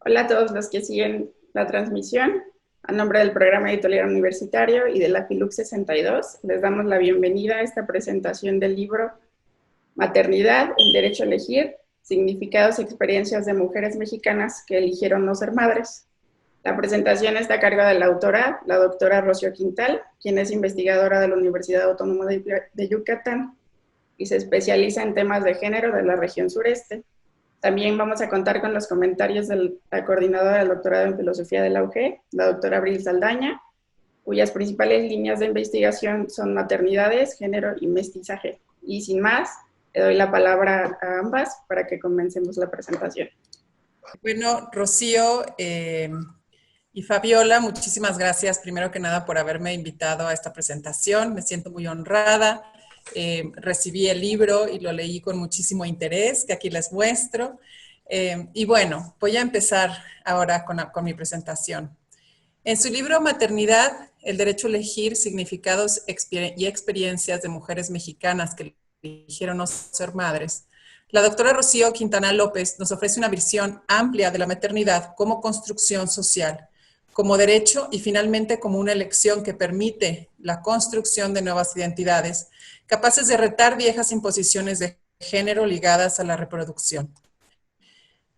Hola a todos los que siguen la transmisión. A nombre del Programa Editorial Universitario y de la FILUC 62, les damos la bienvenida a esta presentación del libro Maternidad, el derecho a elegir, significados y experiencias de mujeres mexicanas que eligieron no ser madres. La presentación está a cargo de la autora, la doctora Rocío Quintal, quien es investigadora de la Universidad Autónoma de Yucatán y se especializa en temas de género de la región sureste. También vamos a contar con los comentarios de la coordinadora del doctorado en filosofía de la UG, la doctora Abril Saldaña, cuyas principales líneas de investigación son maternidades, género y mestizaje. Y sin más, le doy la palabra a ambas para que comencemos la presentación. Bueno, Rocío y Fabiola, muchísimas gracias primero que nada por haberme invitado a esta presentación. Me siento muy honrada. Recibí el libro y lo leí con muchísimo interés, que aquí les muestro. Y bueno, voy a empezar ahora con mi presentación. En su libro Maternidad, el derecho a elegir significados y experiencias de mujeres mexicanas que eligieron no ser madres, la doctora Rocío Quintana López nos ofrece una visión amplia de la maternidad como construcción social, como derecho y finalmente como una elección que permite la construcción de nuevas identidades, capaces de retar viejas imposiciones de género ligadas a la reproducción.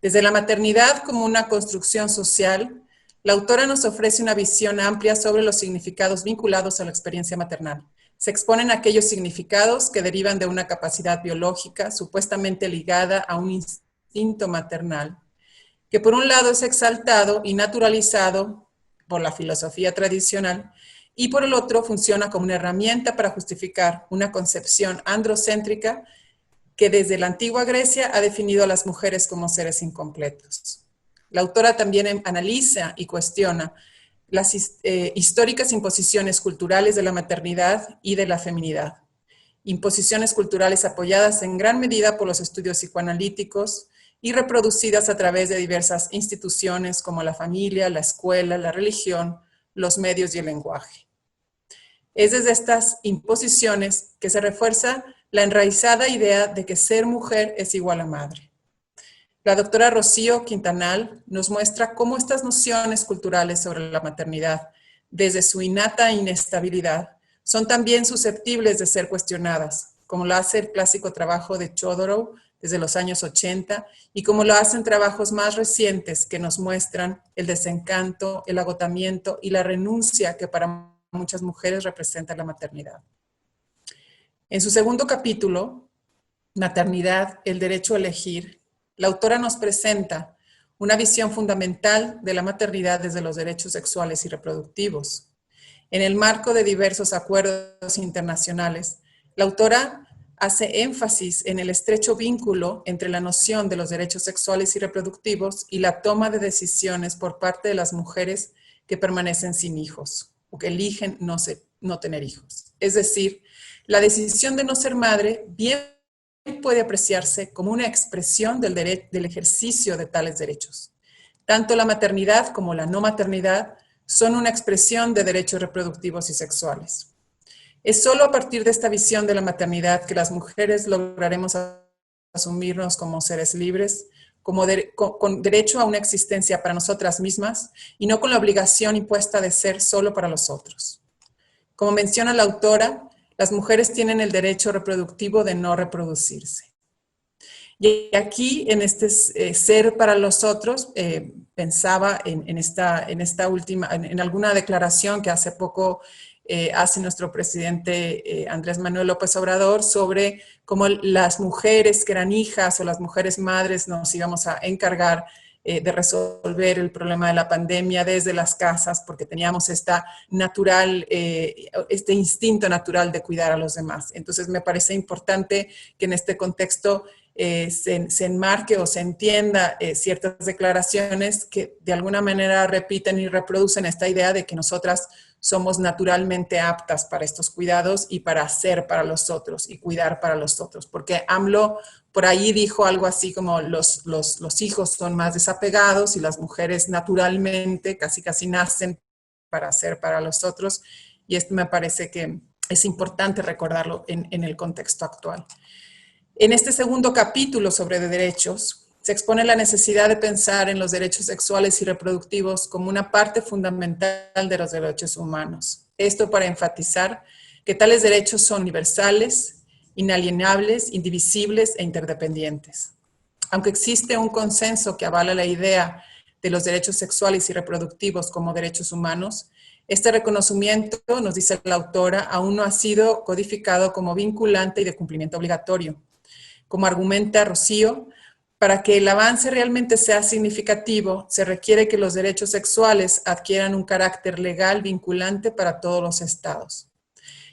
Desde la maternidad como una construcción social, la autora nos ofrece una visión amplia sobre los significados vinculados a la experiencia maternal. Se exponen aquellos significados que derivan de una capacidad biológica supuestamente ligada a un instinto maternal, que por un lado es exaltado y naturalizado por la filosofía tradicional, y por el otro funciona como una herramienta para justificar una concepción androcéntrica que desde la antigua Grecia ha definido a las mujeres como seres incompletos. La autora también analiza y cuestiona las históricas imposiciones culturales de la maternidad y de la feminidad. Imposiciones culturales apoyadas en gran medida por los estudios psicoanalíticos y reproducidas a través de diversas instituciones como la familia, la escuela, la religión, los medios y el lenguaje. Es desde estas imposiciones que se refuerza la enraizada idea de que ser mujer es igual a madre. La doctora Rocío Quintanal nos muestra cómo estas nociones culturales sobre la maternidad, desde su innata inestabilidad, son también susceptibles de ser cuestionadas, como lo hace el clásico trabajo de Chodorow desde los años 80 y como lo hacen trabajos más recientes que nos muestran el desencanto, el agotamiento y la renuncia que para muchas mujeres representa la maternidad. En su segundo capítulo, Maternidad, el derecho a elegir, la autora nos presenta una visión fundamental de la maternidad desde los derechos sexuales y reproductivos. En el marco de diversos acuerdos internacionales, la autora hace énfasis en el estrecho vínculo entre la noción de los derechos sexuales y reproductivos y la toma de decisiones por parte de las mujeres que permanecen sin hijos o que eligen no tener hijos. Es decir, la decisión de no ser madre bien puede apreciarse como una expresión del ejercicio de tales derechos. Tanto la maternidad como la no maternidad son una expresión de derechos reproductivos y sexuales. Es solo a partir de esta visión de la maternidad que las mujeres lograremos asumirnos como seres libres, con derecho a una existencia para nosotras mismas y no con la obligación impuesta de ser solo para los otros. Como menciona la autora, las mujeres tienen el derecho reproductivo de no reproducirse. Y aquí, en este ser para los otros, pensaba en alguna declaración que hace poco hace nuestro presidente Andrés Manuel López Obrador sobre cómo las mujeres que eran hijas o las mujeres madres nos íbamos a encargar de resolver el problema de la pandemia desde las casas, porque teníamos este instinto natural de cuidar a los demás. Entonces me parece importante que en este contexto se enmarque o se entienda ciertas declaraciones que de alguna manera repiten y reproducen esta idea de que nosotras somos naturalmente aptas para estos cuidados y para hacer para los otros y cuidar para los otros. Porque AMLO por ahí dijo algo así como los hijos son más desapegados y las mujeres naturalmente casi nacen para hacer para los otros. Y esto me parece que es importante recordarlo en el contexto actual. En este segundo capítulo sobre derechos, se expone la necesidad de pensar en los derechos sexuales y reproductivos como una parte fundamental de los derechos humanos. Esto para enfatizar que tales derechos son universales, inalienables, indivisibles e interdependientes. Aunque existe un consenso que avala la idea de los derechos sexuales y reproductivos como derechos humanos, este reconocimiento, nos dice la autora, aún no ha sido codificado como vinculante y de cumplimiento obligatorio. Como argumenta Rocío, para que el avance realmente sea significativo, se requiere que los derechos sexuales adquieran un carácter legal vinculante para todos los estados.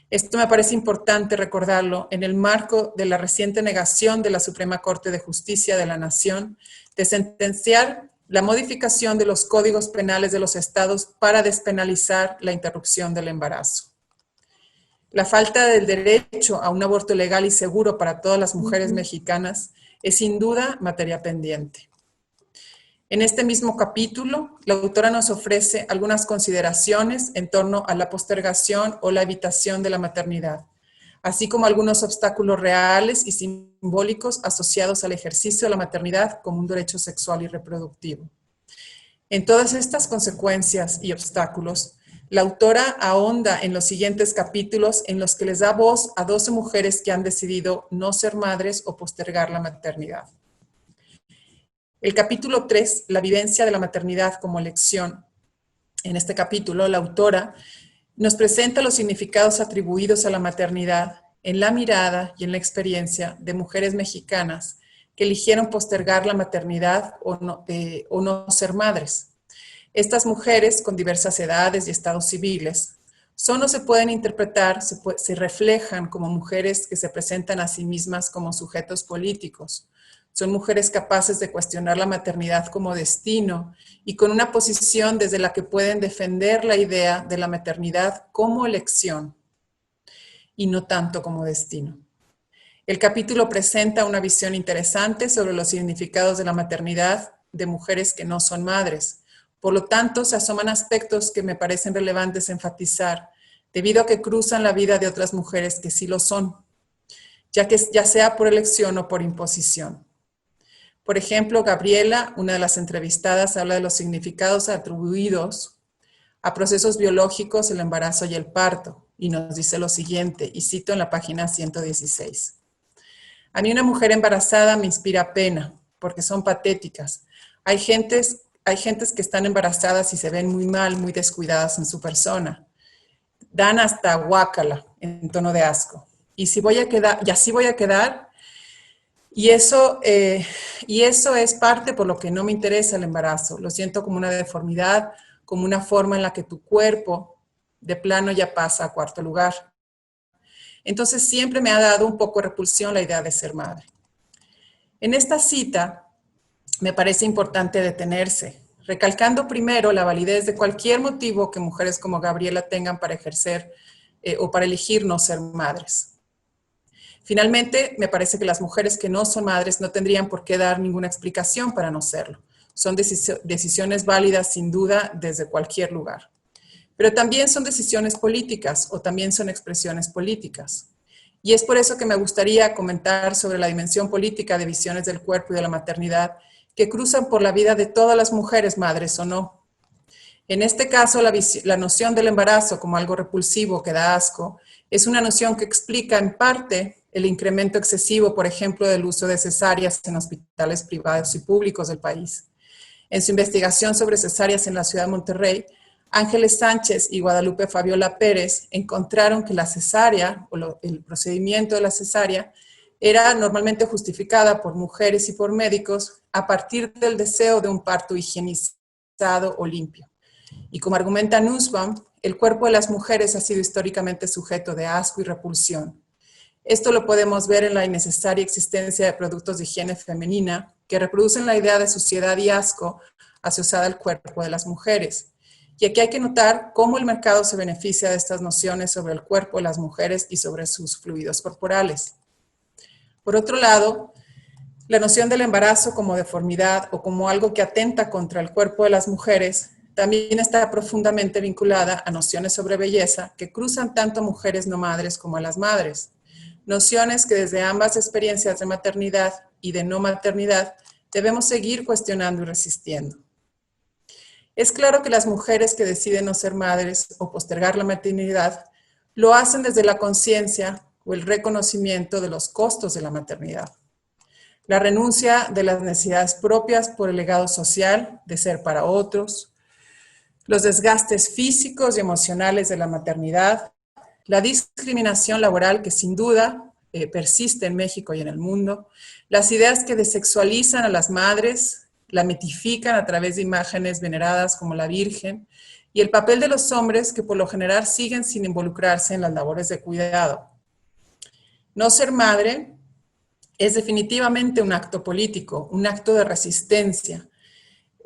Esto me parece importante recordarlo en el marco de la reciente negación de la Suprema Corte de Justicia de la Nación de sentenciar la modificación de los códigos penales de los estados para despenalizar la interrupción del embarazo. La falta del derecho a un aborto legal y seguro para todas las mujeres mexicanas es sin duda materia pendiente. En este mismo capítulo, la autora nos ofrece algunas consideraciones en torno a la postergación o la evitación de la maternidad, así como algunos obstáculos reales y simbólicos asociados al ejercicio de la maternidad como un derecho sexual y reproductivo. En todas estas consecuencias y obstáculos, la autora ahonda en los siguientes capítulos en los que les da voz a 12 mujeres que han decidido no ser madres o postergar la maternidad. El capítulo 3, la vivencia de la maternidad como elección. En este capítulo, la autora nos presenta los significados atribuidos a la maternidad en la mirada y en la experiencia de mujeres mexicanas que eligieron postergar la maternidad o no ser madres. Estas mujeres, con diversas edades y estados civiles, son o se pueden interpretar, se reflejan como mujeres que se presentan a sí mismas como sujetos políticos. Son mujeres capaces de cuestionar la maternidad como destino y con una posición desde la que pueden defender la idea de la maternidad como elección y no tanto como destino. El capítulo presenta una visión interesante sobre los significados de la maternidad de mujeres que no son madres. Por lo tanto, se asoman aspectos que me parecen relevantes enfatizar, debido a que cruzan la vida de otras mujeres que sí lo son, ya sea por elección o por imposición. Por ejemplo, Gabriela, una de las entrevistadas, habla de los significados atribuidos a procesos biológicos, el embarazo y el parto, y nos dice lo siguiente, y cito en la página 116. A mí una mujer embarazada me inspira pena, porque son patéticas. Hay gentes que están embarazadas y se ven muy mal, muy descuidadas en su persona. Dan hasta guácala en tono de asco. Y así voy a quedar. Y eso es parte por lo que no me interesa el embarazo. Lo siento como una deformidad, como una forma en la que tu cuerpo de plano ya pasa a cuarto lugar. Entonces siempre me ha dado un poco de repulsión la idea de ser madre. En esta cita me parece importante detenerse, recalcando primero la validez de cualquier motivo que mujeres como Gabriela tengan para ejercer o para elegir no ser madres. Finalmente, me parece que las mujeres que no son madres no tendrían por qué dar ninguna explicación para no serlo. Son decisiones válidas, sin duda, desde cualquier lugar. Pero también son decisiones políticas o también son expresiones políticas. Y es por eso que me gustaría comentar sobre la dimensión política de visiones del cuerpo y de la maternidad que cruzan por la vida de todas las mujeres, madres o no. En este caso, la noción del embarazo como algo repulsivo que da asco es una noción que explica en parte el incremento excesivo, por ejemplo, del uso de cesáreas en hospitales privados y públicos del país. En su investigación sobre cesáreas en la ciudad de Monterrey, Ángeles Sánchez y Guadalupe Fabiola Pérez encontraron que la cesárea o el procedimiento de la cesárea era normalmente justificada por mujeres y por médicos a partir del deseo de un parto higienizado o limpio. Y como argumenta Nussbaum, el cuerpo de las mujeres ha sido históricamente sujeto de asco y repulsión. Esto lo podemos ver en la innecesaria existencia de productos de higiene femenina que reproducen la idea de suciedad y asco asociada al cuerpo de las mujeres. Y aquí hay que notar cómo el mercado se beneficia de estas nociones sobre el cuerpo de las mujeres y sobre sus fluidos corporales. Por otro lado, la noción del embarazo como deformidad o como algo que atenta contra el cuerpo de las mujeres también está profundamente vinculada a nociones sobre belleza que cruzan tanto a mujeres no madres como a las madres. Nociones que desde ambas experiencias de maternidad y de no maternidad debemos seguir cuestionando y resistiendo. Es claro que las mujeres que deciden no ser madres o postergar la maternidad lo hacen desde la conciencia o el reconocimiento de los costos de la maternidad. La renuncia de las necesidades propias por el legado social de ser para otros, los desgastes físicos y emocionales de la maternidad, la discriminación laboral que sin duda persiste en México y en el mundo, las ideas que desexualizan a las madres, la mitifican a través de imágenes veneradas como la Virgen, y el papel de los hombres que por lo general siguen sin involucrarse en las labores de cuidado. No ser madre es definitivamente un acto político, un acto de resistencia,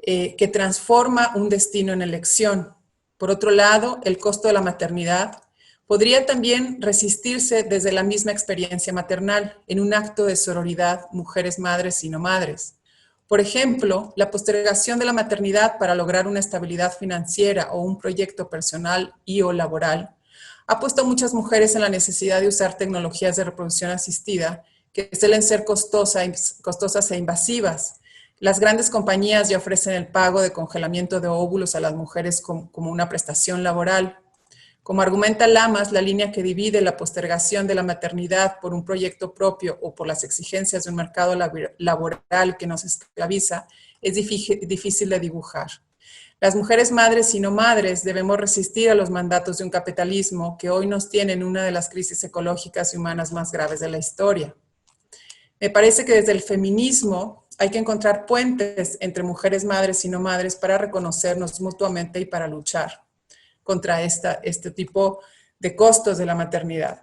que transforma un destino en elección. Por otro lado, el costo de la maternidad podría también resistirse desde la misma experiencia maternal, en un acto de sororidad, mujeres madres y no madres. Por ejemplo, la postergación de la maternidad para lograr una estabilidad financiera o un proyecto personal y o laboral ha puesto a muchas mujeres en la necesidad de usar tecnologías de reproducción asistida que suelen ser costosas e invasivas. Las grandes compañías ya ofrecen el pago de congelamiento de óvulos a las mujeres como una prestación laboral. Como argumenta Lamas, la línea que divide la postergación de la maternidad por un proyecto propio o por las exigencias de un mercado laboral que nos esclaviza es difícil de dibujar. Las mujeres madres y no madres debemos resistir a los mandatos de un capitalismo que hoy nos tiene en una de las crisis ecológicas y humanas más graves de la historia. Me parece que desde el feminismo hay que encontrar puentes entre mujeres madres y no madres para reconocernos mutuamente y para luchar contra este tipo de costos de la maternidad.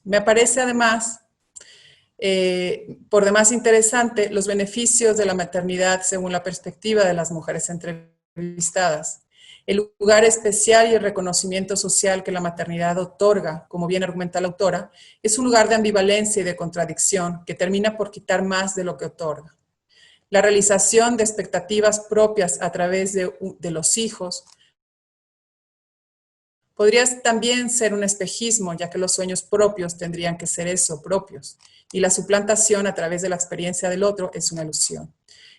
Me parece además, por demás interesante, los beneficios de la maternidad según la perspectiva de las mujeres entrevistadas. El lugar especial y el reconocimiento social que la maternidad otorga, como bien argumenta la autora, es un lugar de ambivalencia y de contradicción que termina por quitar más de lo que otorga. La realización de expectativas propias a través de los hijos podría también ser un espejismo, ya que los sueños propios tendrían que ser eso, propios, y la suplantación a través de la experiencia del otro es una ilusión.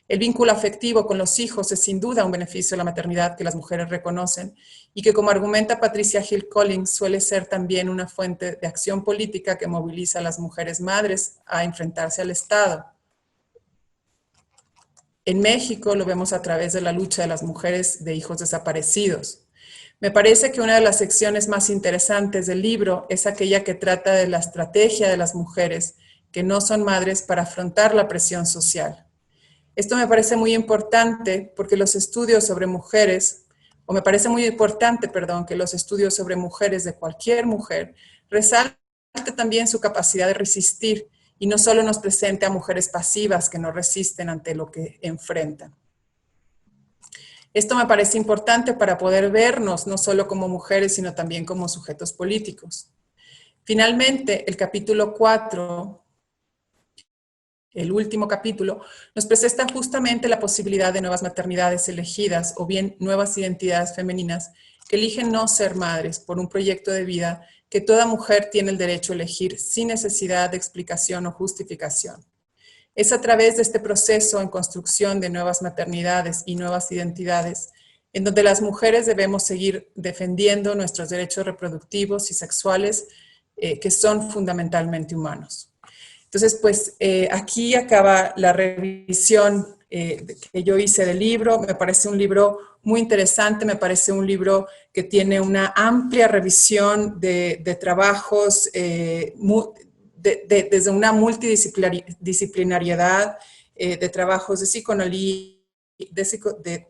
El vínculo afectivo con los hijos es sin duda un beneficio de la maternidad que las mujeres reconocen y que, como argumenta Patricia Hill Collins, suele ser también una fuente de acción política que moviliza a las mujeres madres a enfrentarse al Estado. En México lo vemos a través de la lucha de las mujeres de hijos desaparecidos. Me parece que una de las secciones más interesantes del libro es aquella que trata de la estrategia de las mujeres que no son madres para afrontar la presión social. Esto me parece muy importante porque los estudios sobre mujeres, o me parece muy importante, perdón, que los estudios sobre mujeres de cualquier mujer resalte también su capacidad de resistir y no solo nos presente a mujeres pasivas que no resisten ante lo que enfrentan. Esto me parece importante para poder vernos no solo como mujeres, sino también como sujetos políticos. Finalmente, el capítulo 4, el último capítulo, nos presenta justamente la posibilidad de nuevas maternidades elegidas o bien nuevas identidades femeninas que eligen no ser madres por un proyecto de vida que toda mujer tiene el derecho a elegir sin necesidad de explicación o justificación. Es a través de este proceso en construcción de nuevas maternidades y nuevas identidades en donde las mujeres debemos seguir defendiendo nuestros derechos reproductivos y sexuales que son fundamentalmente humanos. Entonces, pues aquí acaba la revisión que yo hice del libro. Me parece un libro muy interesante, me parece un libro que tiene una amplia revisión de trabajos desde una multidisciplinariedad de trabajos de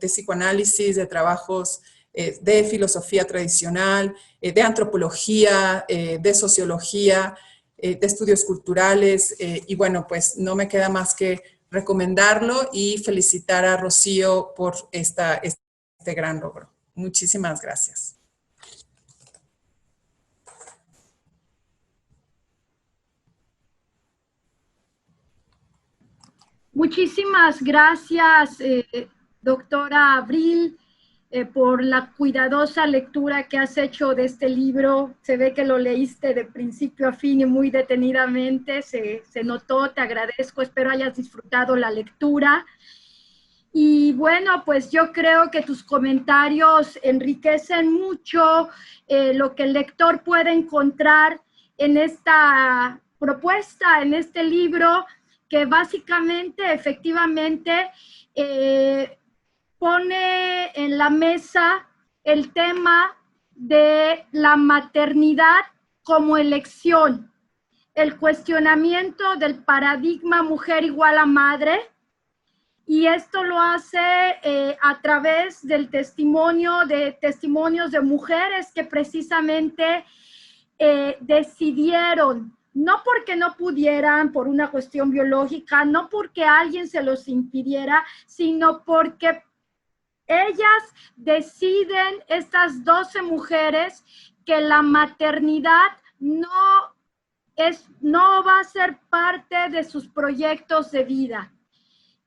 psicoanálisis, de trabajos de filosofía tradicional, de antropología, de sociología, de estudios culturales, y bueno, pues no me queda más que recomendarlo y felicitar a Rocío por este gran logro. Muchísimas gracias. Muchísimas gracias, doctora Abril. por la cuidadosa lectura que has hecho de este libro. Se ve que lo leíste de principio a fin y muy detenidamente, se notó, te agradezco, espero hayas disfrutado la lectura. Y bueno, pues yo creo que tus comentarios enriquecen mucho lo que el lector puede encontrar en esta propuesta, en este libro, que básicamente, efectivamente, pone en la mesa el tema de la maternidad como elección, el cuestionamiento del paradigma mujer igual a madre, y esto lo hace a través del testimonios de mujeres que precisamente decidieron, no porque no pudieran por una cuestión biológica, no porque alguien se los impidiera, sino porque ellas deciden, estas 12 mujeres, que la maternidad no va a ser parte de sus proyectos de vida.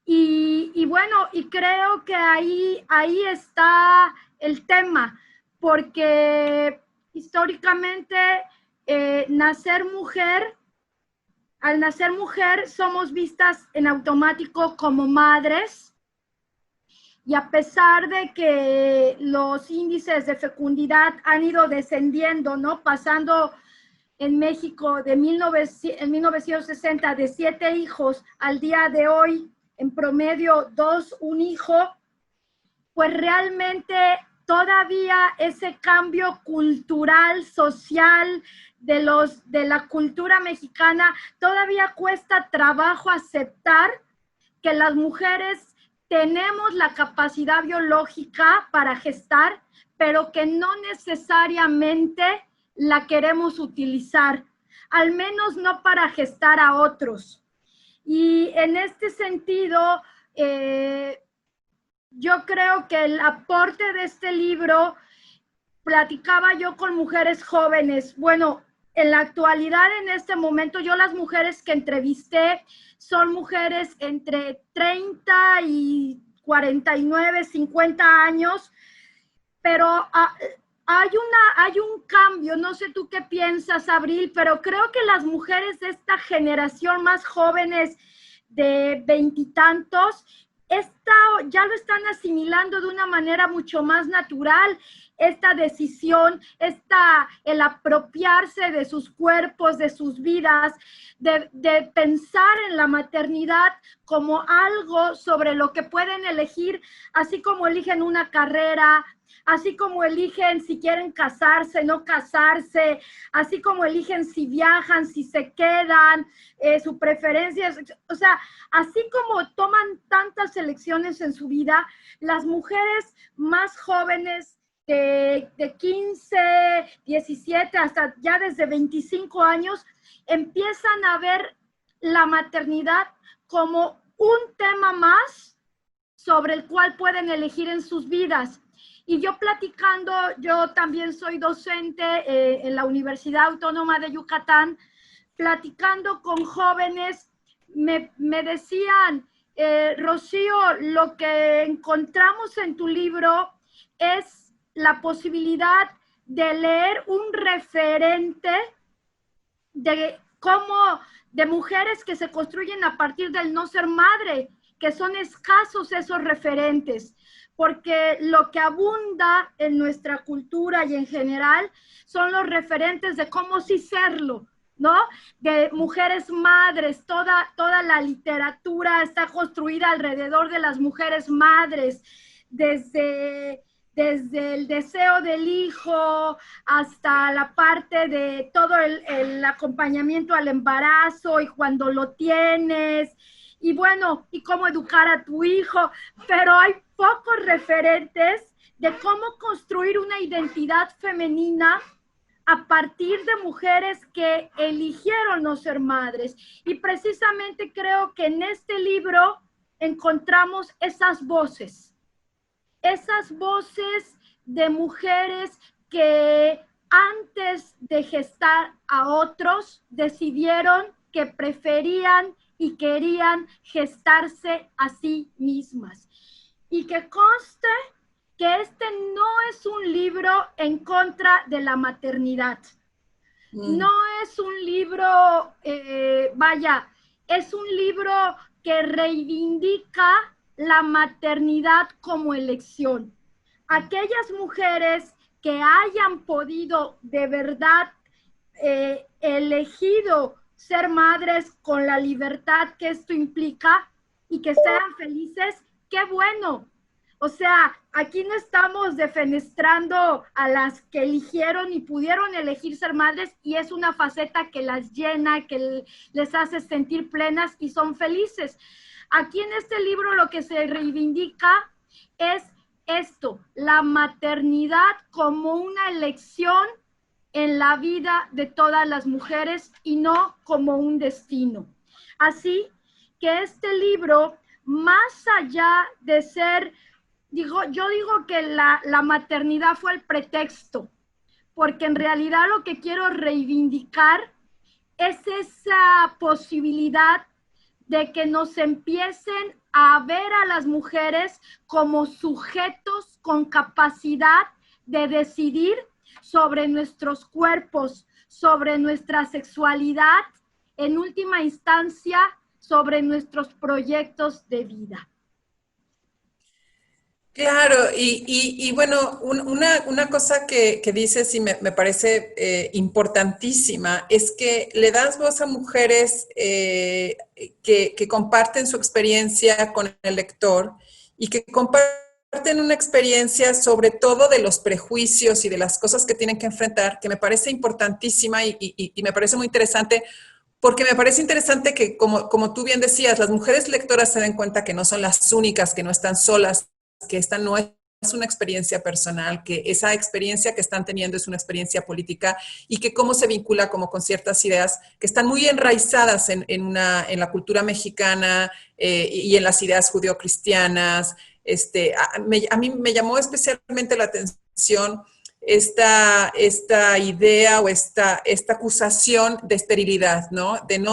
Y bueno, y creo que ahí está el tema, porque históricamente al nacer mujer somos vistas en automático como madres, y a pesar de que los índices de fecundidad han ido descendiendo, ¿no? Pasando en México en 1960 de 7 hijos al día de hoy, en promedio 2, un hijo, pues realmente todavía ese cambio cultural, social, de la cultura mexicana, todavía cuesta trabajo aceptar que las mujeres tenemos la capacidad biológica para gestar, pero que no necesariamente la queremos utilizar, al menos no para gestar a otros. Y en este sentido, yo creo que el aporte de este libro, platicaba yo con mujeres jóvenes, bueno, en la actualidad, en este momento, yo las mujeres que entrevisté son mujeres entre 30 y 49, 50 años, pero hay un cambio, no sé tú qué piensas, Abril, pero creo que las mujeres de esta generación más jóvenes de veintitantos, ya lo están asimilando de una manera mucho más natural, esta decisión, el apropiarse de sus cuerpos, de sus vidas, de pensar en la maternidad como algo sobre lo que pueden elegir, así como eligen una carrera, así como eligen si quieren casarse, no casarse, así como eligen si viajan, si se quedan, su preferencia, o sea, así como toman tantas elecciones en su vida, las mujeres más jóvenes de 15, 17, hasta ya desde 25 años, empiezan a ver la maternidad como un tema más sobre el cual pueden elegir en sus vidas. Y yo platicando, yo también soy docente en la Universidad Autónoma de Yucatán, platicando con jóvenes, me decían, Rocío, lo que encontramos en tu libro es la posibilidad de leer un referente de mujeres que se construyen a partir del no ser madre, que son escasos esos referentes, porque lo que abunda en nuestra cultura y en general son los referentes de cómo sí serlo, ¿no? De mujeres madres, toda la literatura está construida alrededor de las mujeres madres, desde el deseo del hijo hasta la parte de todo el acompañamiento al embarazo y cuando lo tienes, y bueno, y cómo educar a tu hijo, pero hay pocos referentes de cómo construir una identidad femenina a partir de mujeres que eligieron no ser madres. Y precisamente creo que en este libro encontramos esas voces de mujeres que antes de gestar a otros decidieron que preferían y querían gestarse a sí mismas. Y que conste que este no es un libro en contra de la maternidad. No es un libro, es un libro que reivindica la maternidad como elección. Aquellas mujeres que hayan podido de verdad elegido ser madres con la libertad que esto implica y que sean felices, qué bueno. O sea, aquí no estamos defenestrando a las que eligieron y pudieron elegir ser madres y es una faceta que las llena, que les hace sentir plenas y son felices. Aquí en este libro lo que se reivindica es esto, la maternidad como una elección en la vida de todas las mujeres y no como un destino. Así que este libro, más allá de ser, yo digo que la maternidad fue el pretexto, porque en realidad lo que quiero reivindicar es esa posibilidad de que nos empiecen a ver a las mujeres como sujetos con capacidad de decidir sobre nuestros cuerpos, sobre nuestra sexualidad, en última instancia, sobre nuestros proyectos de vida. Claro, y bueno, una cosa que dices y me parece importantísima es que le das voz a mujeres que comparten su experiencia con el lector y que comparten una experiencia sobre todo de los prejuicios y de las cosas que tienen que enfrentar, que me parece importantísima y me parece muy interesante. Porque me parece interesante que, como tú bien decías, las mujeres lectoras se den cuenta que no son las únicas, que no están solas, que esta no es una experiencia personal, que esa experiencia que están teniendo es una experiencia política y que cómo se vincula como con ciertas ideas que están muy enraizadas en la cultura mexicana y en las ideas judeocristianas. A mí me llamó especialmente la atención esta idea o esta acusación de esterilidad, ¿no? De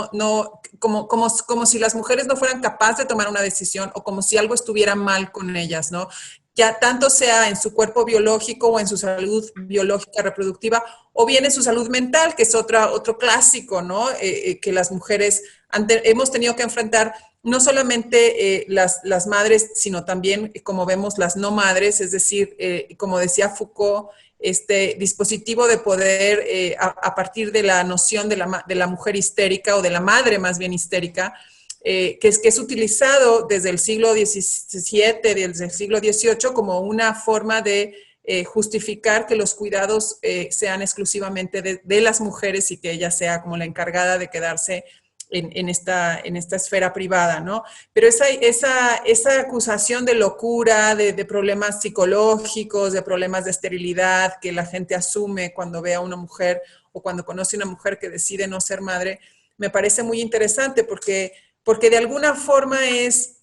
como si las mujeres no fueran capaces de tomar una decisión o como si algo estuviera mal con ellas, ¿no? Ya tanto sea en su cuerpo biológico o en su salud biológica reproductiva, o bien en su salud mental, que es otro clásico, ¿no? Que las mujeres hemos tenido que enfrentar no solamente las madres, sino también, como vemos, las no madres, es decir, como decía Foucault, este dispositivo de poder, a partir de la noción de la mujer histérica o de la madre más bien histérica, que es utilizado desde el siglo XVII, desde el siglo XVIII, como una forma de justificar que los cuidados sean exclusivamente de las mujeres y que ella sea como la encargada de quedarse en esta esfera privada, ¿no? Pero esa acusación de locura, de problemas psicológicos, de problemas de esterilidad que la gente asume cuando ve a una mujer o cuando conoce a una mujer que decide no ser madre, me parece muy interesante porque de alguna forma es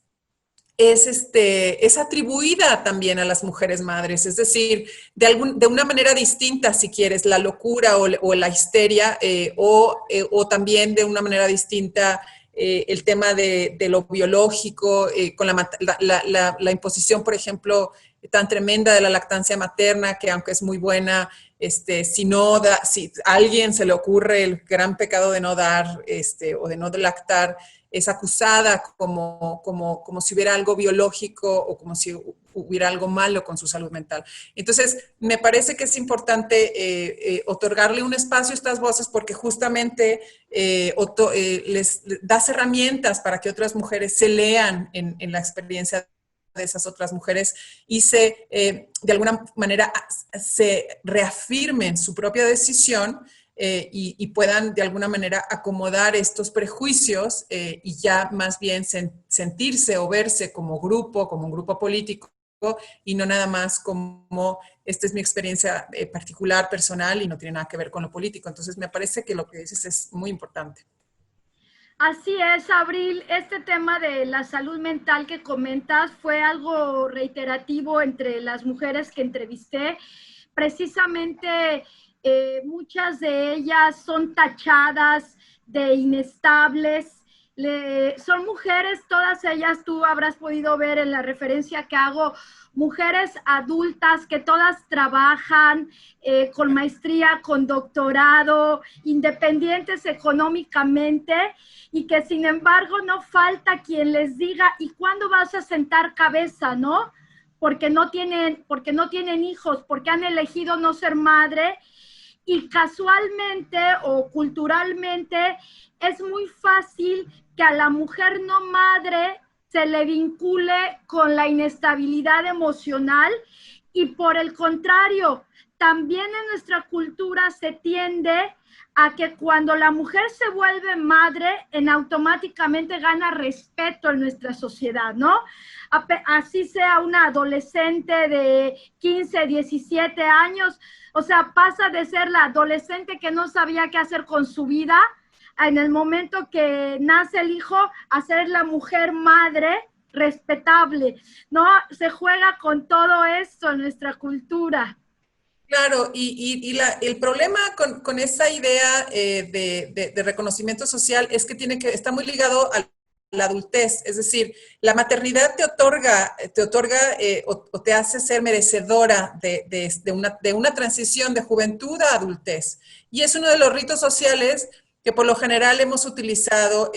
atribuida también a las mujeres madres, es decir, de una manera distinta, si quieres, la locura o la histeria, o también de una manera distinta el tema de lo biológico, con la imposición, por ejemplo, tan tremenda de la lactancia materna, que aunque es muy buena, si a alguien se le ocurre el gran pecado de no dar o de no lactar, es acusada como si hubiera algo biológico o como si hubiera algo malo con su salud mental. Entonces, me parece que es importante otorgarle un espacio a estas voces porque justamente les das herramientas para que otras mujeres se lean en la experiencia de esas otras mujeres y de alguna manera se reafirmen su propia decisión y puedan de alguna manera acomodar estos prejuicios y ya más bien sentirse o verse como un grupo político y no nada más como esta es mi experiencia particular, personal y no tiene nada que ver con lo político. Entonces me parece que lo que dices es muy importante. Así es, Abril. Este tema de la salud mental que comentas fue algo reiterativo entre las mujeres que entrevisté. Precisamente muchas de ellas son tachadas de inestables, son mujeres, todas ellas, tú habrás podido ver en la referencia que hago, mujeres adultas que todas trabajan con maestría, con doctorado, independientes económicamente, y que sin embargo no falta quien les diga, ¿y cuándo vas a sentar cabeza, no? Porque no tienen hijos, porque han elegido no ser madre, y casualmente o culturalmente es muy fácil que a la mujer no madre se le vincule con la inestabilidad emocional, y por el contrario, también en nuestra cultura se tiende a que cuando la mujer se vuelve madre, automáticamente gana respeto en nuestra sociedad, ¿no? Así sea una adolescente de 15, 17 años, o sea, pasa de ser la adolescente que no sabía qué hacer con su vida, en el momento que nace el hijo, a ser la mujer madre respetable, ¿no? Se juega con todo esto en nuestra cultura. Claro, el problema con esa idea de reconocimiento social es que está muy ligado a la adultez, es decir, la maternidad te otorga o te hace ser merecedora de una transición de juventud a adultez. Y es uno de los ritos sociales que por lo general hemos utilizado,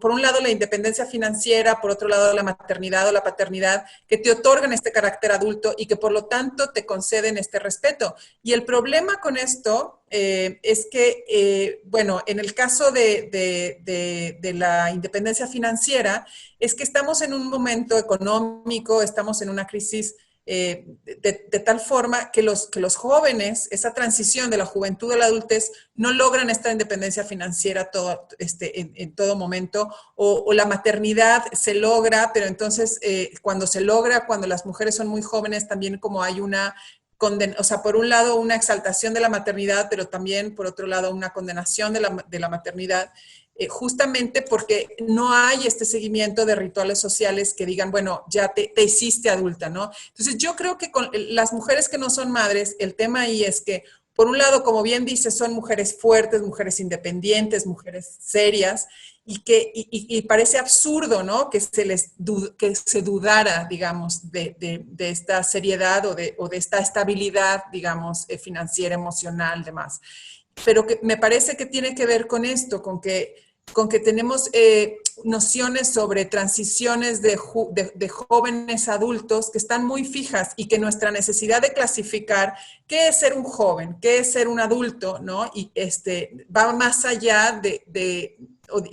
por un lado la independencia financiera, por otro lado la maternidad o la paternidad, que te otorgan este carácter adulto y que por lo tanto te conceden este respeto. Y el problema con esto es que, bueno, en el caso de la independencia financiera, es que estamos en un momento económico, estamos en una crisis de tal forma que los jóvenes, esa transición de la juventud a la adultez, no logran esta independencia financiera en todo momento, o la maternidad se logra, pero entonces cuando se logra, cuando las mujeres son muy jóvenes, también como hay o sea, por un lado una exaltación de la maternidad, pero también por otro lado una condenación de la maternidad, justamente porque no hay este seguimiento de rituales sociales que digan, bueno, ya te hiciste adulta, ¿no? Entonces yo creo que con las mujeres que no son madres, el tema ahí es que, por un lado, como bien dices, son mujeres fuertes, mujeres independientes, mujeres serias, y parece absurdo, ¿no? Que se dudara, digamos, de esta seriedad o de esta estabilidad, digamos, financiera, emocional, demás. Pero que me parece que tiene que ver con esto, con que tenemos nociones sobre transiciones de jóvenes adultos que están muy fijas, y que nuestra necesidad de clasificar qué es ser un joven, qué es ser un adulto, ¿no? Y va más allá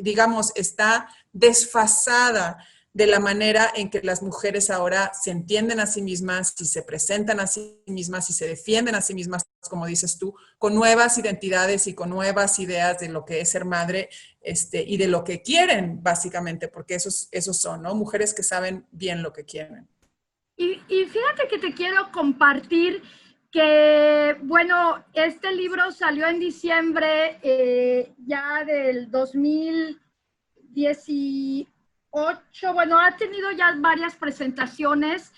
digamos, está desfasada de la manera en que las mujeres ahora se entienden a sí mismas, y se presentan a sí mismas, y se defienden a sí mismas, como dices tú, con nuevas identidades y con nuevas ideas de lo que es ser madre, y de lo que quieren, básicamente, porque esos son, ¿no? Mujeres que saben bien lo que quieren. Y fíjate que te quiero compartir que, bueno, este libro salió en diciembre ya del 2018, bueno, ha tenido ya varias presentaciones,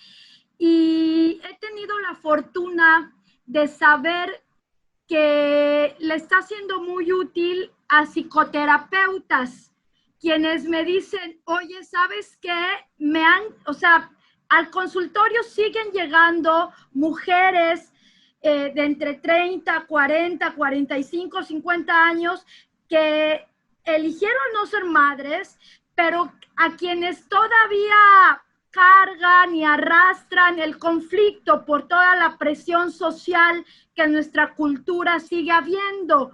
y he tenido la fortuna de saber que le está siendo muy útil a psicoterapeutas, quienes me dicen, oye, ¿sabes qué? O sea, al consultorio siguen llegando mujeres de entre 30, 40, 45, 50 años que eligieron no ser madres, pero a quienes todavía cargan y arrastran el conflicto por toda la presión social que en nuestra cultura sigue habiendo.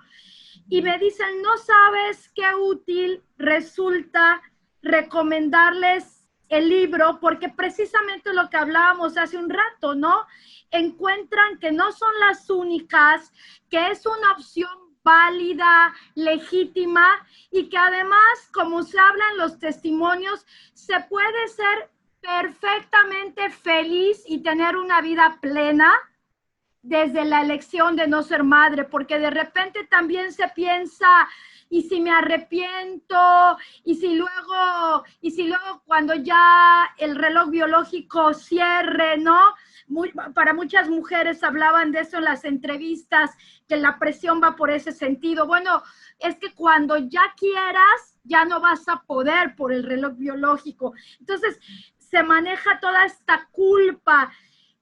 Y me dicen, no sabes qué útil resulta recomendarles el libro, porque precisamente lo que hablábamos hace un rato, ¿no? Encuentran que no son las únicas, que es una opción válida, legítima, y que además, como se habla en los testimonios, se puede ser perfectamente feliz y tener una vida plena desde la elección de no ser madre, porque de repente también se piensa, y si me arrepiento, y si luego cuando ya el reloj biológico cierre, ¿no? Para muchas mujeres hablaban de eso en las entrevistas, que la presión va por ese sentido. Bueno, es que cuando ya quieras, ya no vas a poder por el reloj biológico. Entonces, se maneja toda esta culpa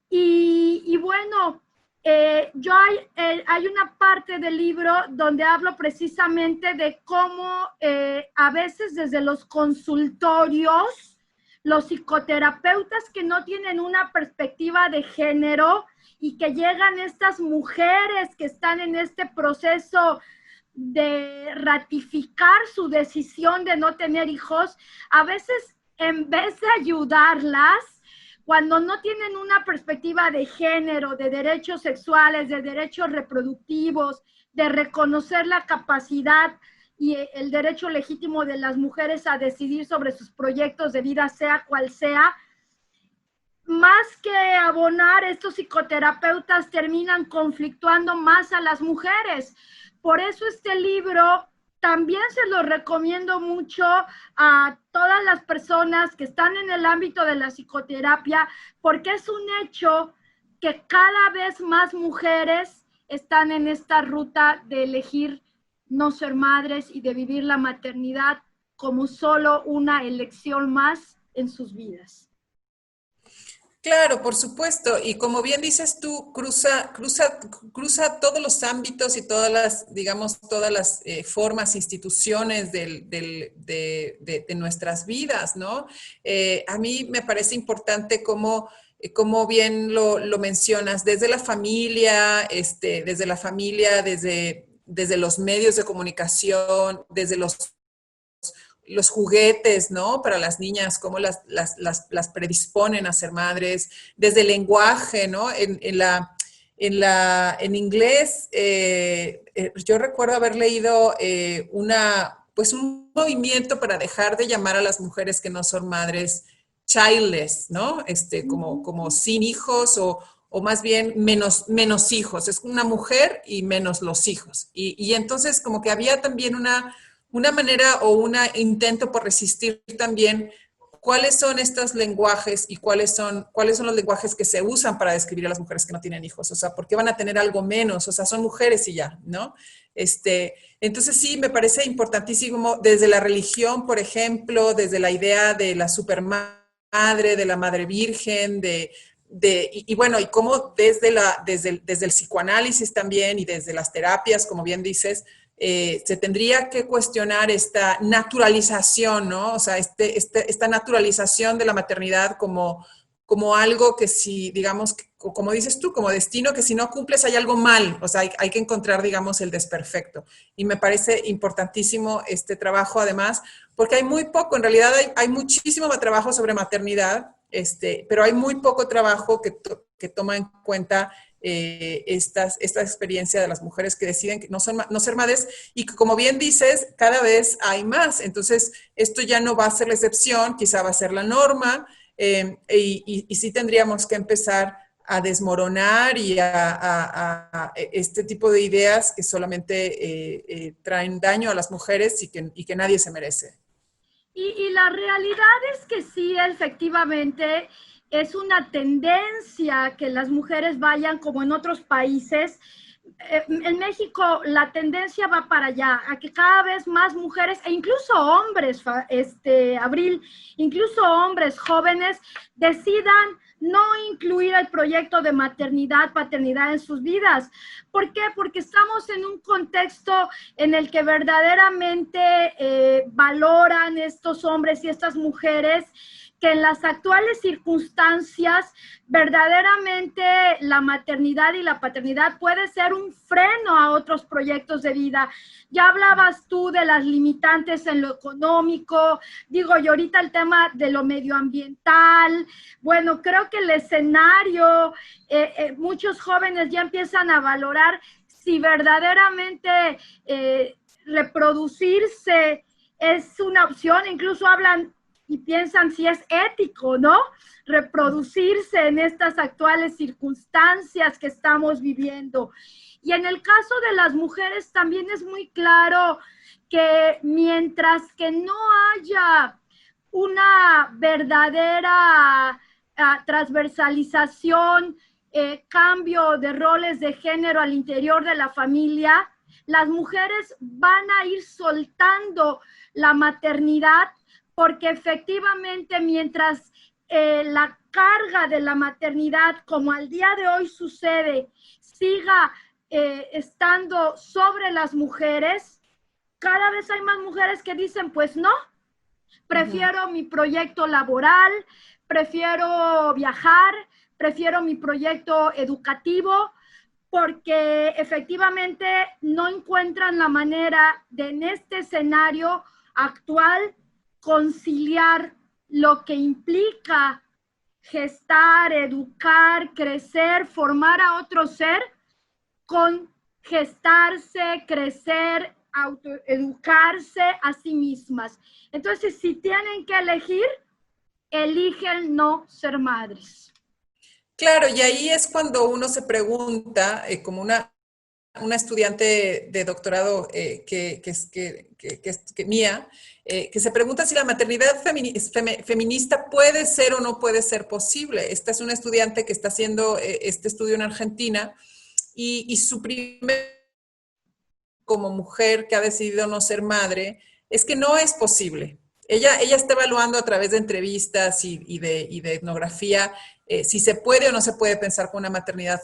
y bueno, hay una parte del libro donde hablo precisamente de cómo a veces desde los consultorios, los psicoterapeutas que no tienen una perspectiva de género y que llegan estas mujeres que están en este proceso de ratificar su decisión de no tener hijos, a veces en vez de ayudarlas, cuando no tienen una perspectiva de género, de derechos sexuales, de derechos reproductivos, de reconocer la capacidad y el derecho legítimo de las mujeres a decidir sobre sus proyectos de vida, sea cual sea, más que abonar, estos psicoterapeutas terminan conflictuando más a las mujeres. Por eso este libro también se lo recomiendo mucho a todas las personas que están en el ámbito de la psicoterapia, porque es un hecho que cada vez más mujeres están en esta ruta de elegir no ser madres y de vivir la maternidad como solo una elección más en sus vidas. Claro, por supuesto. Y como bien dices tú, cruza todos los ámbitos y todas las, digamos, todas las formas, instituciones de nuestras vidas, ¿no? A mí me parece importante como bien lo mencionas, desde la familia, desde los medios de comunicación, desde los juguetes, ¿no? Para las niñas, cómo las predisponen a ser madres, desde el lenguaje, ¿no? En inglés, yo recuerdo haber leído un movimiento para dejar de llamar a las mujeres que no son madres childless, ¿no? Como sin hijos o más bien menos hijos. Es una mujer y menos los hijos. Y entonces como que había también una manera o un intento por resistir también cuáles son estos lenguajes y cuáles son los lenguajes que se usan para describir a las mujeres que no tienen hijos. O sea, ¿por qué van a tener algo menos? O sea, son mujeres y ya, ¿no? Entonces sí, me parece importantísimo desde la religión, por ejemplo, desde la idea de la supermadre, de la madre virgen, y bueno, y cómo desde el psicoanálisis también y desde las terapias, como bien dices, se tendría que cuestionar esta naturalización, ¿no? O sea, esta naturalización de la maternidad como algo que si, digamos, como dices tú, como destino, que si no cumples hay algo mal, o sea, hay que encontrar, digamos, el desperfecto. Y me parece importantísimo este trabajo, además, porque hay muy poco, en realidad hay muchísimo trabajo sobre maternidad, pero hay muy poco trabajo que toma en cuenta esta experiencia de las mujeres que deciden no ser madres y que, como bien dices, cada vez hay más. Entonces, esto ya no va a ser la excepción, quizá va a ser la norma, y sí tendríamos que empezar a desmoronar y a este tipo de ideas que solamente traen daño a las mujeres y que nadie se merece. Y la realidad es que sí, efectivamente, es una tendencia que las mujeres vayan como en otros países. En México la tendencia va para allá, a que cada vez más mujeres e incluso hombres, Abril, incluso hombres jóvenes decidan no incluir el proyecto de maternidad, paternidad en sus vidas. ¿Por qué? Porque estamos en un contexto en el que verdaderamente valoran estos hombres y estas mujeres que en las actuales circunstancias verdaderamente la maternidad y la paternidad puede ser un freno a otros proyectos de vida. Ya hablabas tú de las limitantes en lo económico, digo, y ahorita el tema de lo medioambiental. Bueno, creo que el escenario, muchos jóvenes ya empiezan a valorar si verdaderamente reproducirse es una opción, incluso hablan y piensan si es ético, ¿no? Reproducirse en estas actuales circunstancias que estamos viviendo. Y en el caso de las mujeres también es muy claro que mientras que no haya una verdadera transversalización, cambio de roles de género al interior de la familia, las mujeres van a ir soltando la maternidad, porque efectivamente mientras la carga de la maternidad, como al día de hoy sucede, siga estando sobre las mujeres, cada vez hay más mujeres que dicen, pues no, prefiero mi proyecto laboral, prefiero viajar, prefiero mi proyecto educativo, porque efectivamente no encuentran la manera de, en este escenario actual, conciliar lo que implica gestar, educar, crecer, formar a otro ser, con gestarse, crecer, autoeducarse a sí mismas. Entonces, si tienen que elegir, eligen no ser madres. Claro, y ahí es cuando uno se pregunta, como una estudiante de doctorado mía, que se pregunta si la maternidad feminista puede ser o no puede ser posible. Esta es una estudiante que está haciendo este estudio en Argentina y su primer, como mujer que ha decidido no ser madre, es que no es posible. Ella está evaluando a través de entrevistas y de etnografía si se puede o no se puede pensar con una maternidad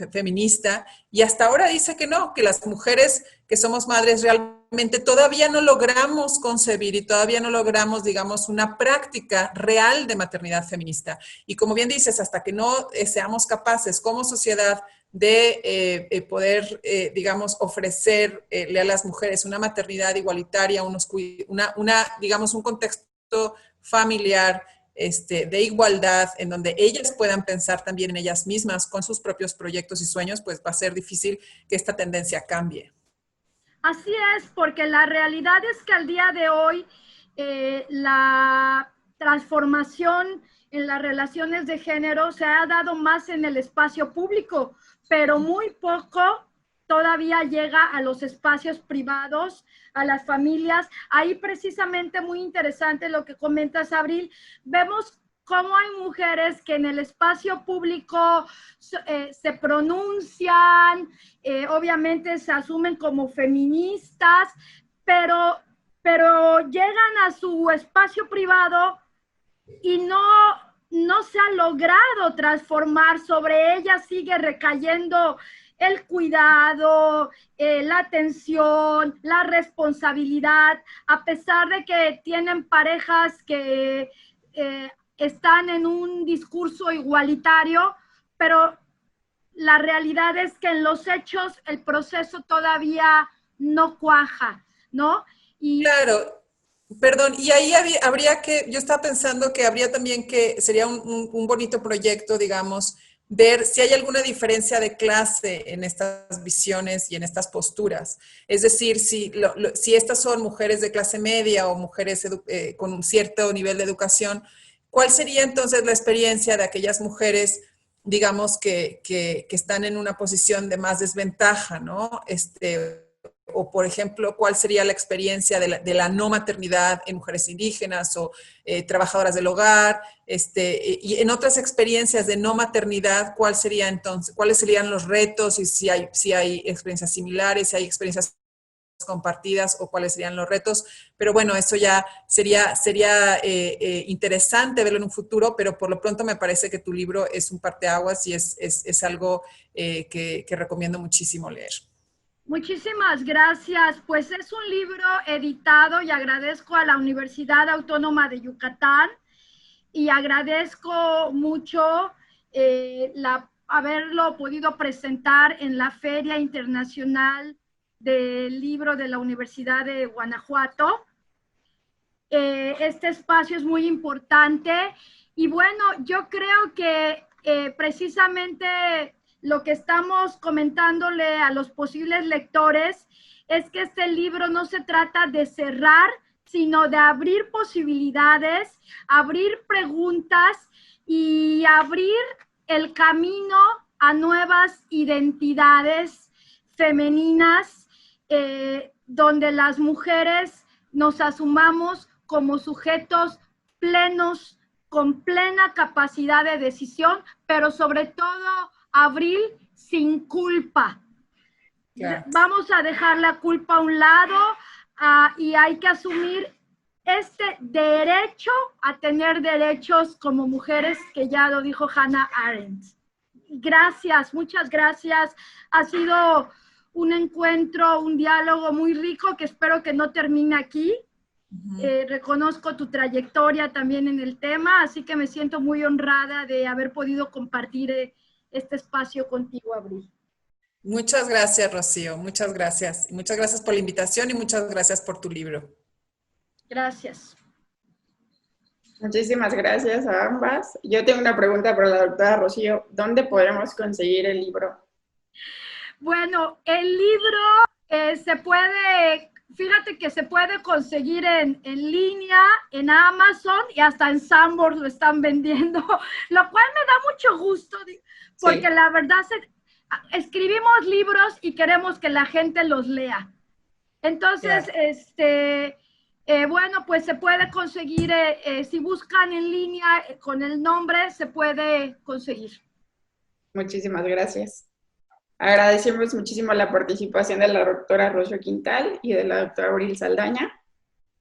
feminista, y hasta ahora dice que no, que las mujeres que somos madres realmente todavía no logramos concebir y todavía no logramos, digamos, una práctica real de maternidad feminista. Y como bien dices, hasta que no seamos capaces como sociedad de poder, digamos, ofrecerle a las mujeres una maternidad igualitaria, digamos, un contexto familiar de igualdad, en donde ellas puedan pensar también en ellas mismas con sus propios proyectos y sueños, pues va a ser difícil que esta tendencia cambie. Así es, porque la realidad es que al día de hoy la transformación en las relaciones de género se ha dado más en el espacio público, pero muy poco todavía llega a los espacios privados, a las familias. Ahí precisamente muy interesante lo que comentas, Abril. Vemos cómo hay mujeres que en el espacio público se pronuncian, obviamente se asumen como feministas, pero llegan a su espacio privado y no se ha logrado transformar. Sobre ella sigue recayendo el cuidado, la atención, la responsabilidad, a pesar de que tienen parejas que están en un discurso igualitario, pero la realidad es que en los hechos el proceso todavía no cuaja, ¿no? Claro, perdón, y ahí habría que, yo estaba pensando que habría también que, sería un bonito proyecto, digamos, ver si hay alguna diferencia de clase en estas visiones y en estas posturas. Es decir, si estas son mujeres de clase media o mujeres con un cierto nivel de educación, ¿cuál sería entonces la experiencia de aquellas mujeres, digamos, que están en una posición de más desventaja, ¿no? O, por ejemplo, cuál sería la experiencia de la no maternidad en mujeres indígenas o trabajadoras del hogar, y en otras experiencias de no maternidad, ¿cuáles serían los retos y si hay experiencias similares, si hay experiencias compartidas o cuáles serían los retos? Pero bueno, eso ya sería interesante verlo en un futuro, pero por lo pronto me parece que tu libro es un parteaguas y es algo que recomiendo muchísimo leer. Muchísimas gracias. Pues es un libro editado y agradezco a la Universidad Autónoma de Yucatán y agradezco mucho haberlo podido presentar en la Feria Internacional del Libro de la Universidad de Guanajuato. Este espacio es muy importante y bueno, yo creo que precisamente lo que estamos comentándole a los posibles lectores es que este libro no se trata de cerrar, sino de abrir posibilidades, abrir preguntas y abrir el camino a nuevas identidades femeninas, donde las mujeres nos asumamos como sujetos plenos, con plena capacidad de decisión, pero sobre todo Abril, sin culpa. Claro. Vamos a dejar la culpa a un lado y hay que asumir este derecho a tener derechos como mujeres, que ya lo dijo Hannah Arendt. Gracias, muchas gracias. Ha sido un encuentro, un diálogo muy rico que espero que no termine aquí. Reconozco tu trayectoria también en el tema, así que me siento muy honrada de haber podido compartir este espacio contigo, Abril. Muchas gracias, Rocío. Muchas gracias. Muchas gracias por la invitación y muchas gracias por tu libro. Gracias. Muchísimas gracias a ambas. Yo tengo una pregunta para la doctora Rocío. ¿Dónde podremos conseguir el libro? Bueno, el libro se puede, fíjate que se puede conseguir en línea, en Amazon y hasta en Sanborns lo están vendiendo, lo cual me da mucho gusto porque sí, la verdad escribimos libros y queremos que la gente los lea. Entonces, bueno, pues se puede conseguir, si buscan en línea con el nombre, se puede conseguir. Muchísimas gracias. Agradecemos muchísimo la participación de la doctora Rocío Quintal y de la doctora Abril Saldaña.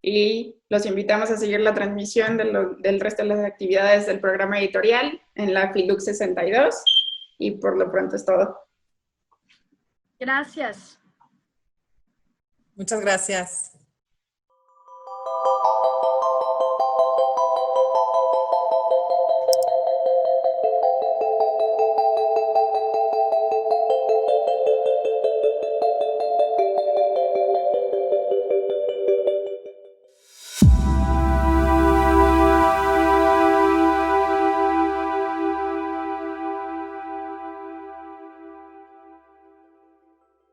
Y los invitamos a seguir la transmisión del resto de las actividades del programa editorial en la FILUC 62. Y por lo pronto es todo. Gracias. Muchas gracias.